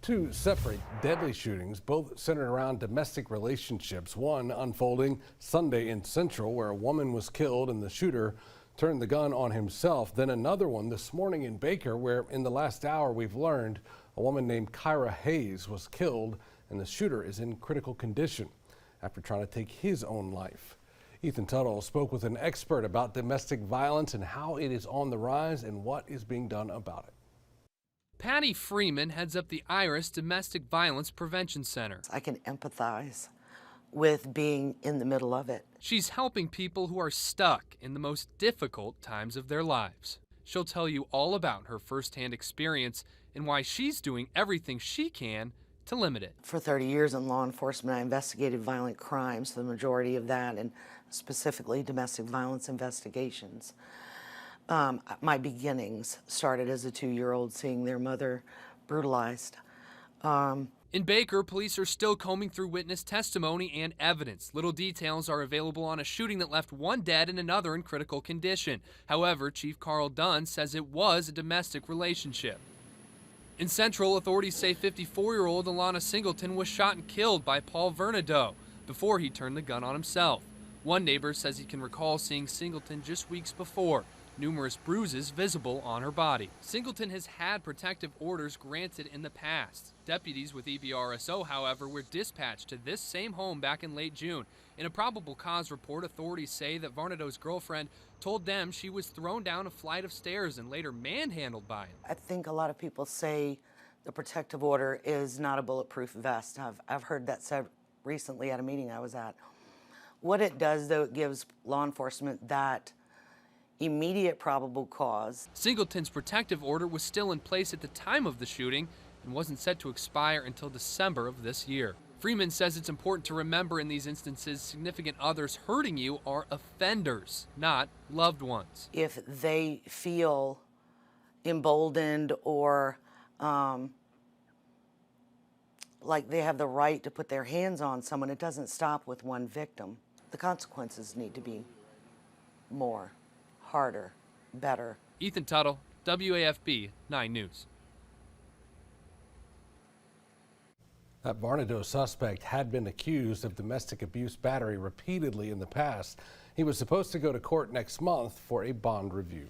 Two separate deadly shootings, both centered around domestic relationships. One unfolding Sunday in Central, where a woman was killed and the shooter turned the gun on himself. Then another one this morning in Baker, where in the last hour we've learned a woman named Kyra Hayes was killed and the shooter is in critical condition after trying to take his own life. Ethan Tuttle spoke with an expert about domestic violence and how it is on the rise and what is being done about it. Patti Freeman heads up the IRIS Domestic Violence Prevention Center. I can empathize with being in the middle of it. She's helping people who are stuck in the most difficult times of their lives. She'll tell you all about her firsthand experience and why she's doing everything she can to limit it. For 30 years in law enforcement, I investigated violent crimes, the majority of that, and specifically domestic violence investigations. My beginnings started as a 2-year-old seeing their mother brutalized. In Baker, police are still combing through witness testimony and evidence. Little details are available on a shooting that left one dead and another in critical condition. However, Chief Carl Dunn says it was a domestic relationship. In Central, authorities say 54-year-old Alana Singleton was shot and killed by Paul Vernado before he turned the gun on himself. One neighbor says he can recall seeing Singleton just weeks before. Numerous bruises visible on her body. Singleton has had protective orders granted in the past. Deputies with EBRSO, however, were dispatched to this same home back in late June. In a probable cause report, authorities say that Varnado's girlfriend told them she was thrown down a flight of stairs and later manhandled by him. I think a lot of people say the protective order is not a bulletproof vest. I've heard that said recently at a meeting I was at. What it does, though, it gives law enforcement that immediate probable cause. Singleton's protective order was still in place at the time of the shooting and wasn't set to expire until December of this year. Freeman says it's important to remember in these instances significant others hurting you are offenders, not loved ones. If they feel emboldened or like they have the right to put their hands on someone, it doesn't stop with one victim. The consequences need to be more. Harder, better. Ethan Tuttle, WAFB 9 News. That Varnado suspect had been accused of domestic abuse battery repeatedly in the past. He was supposed to go to court next month for a bond review.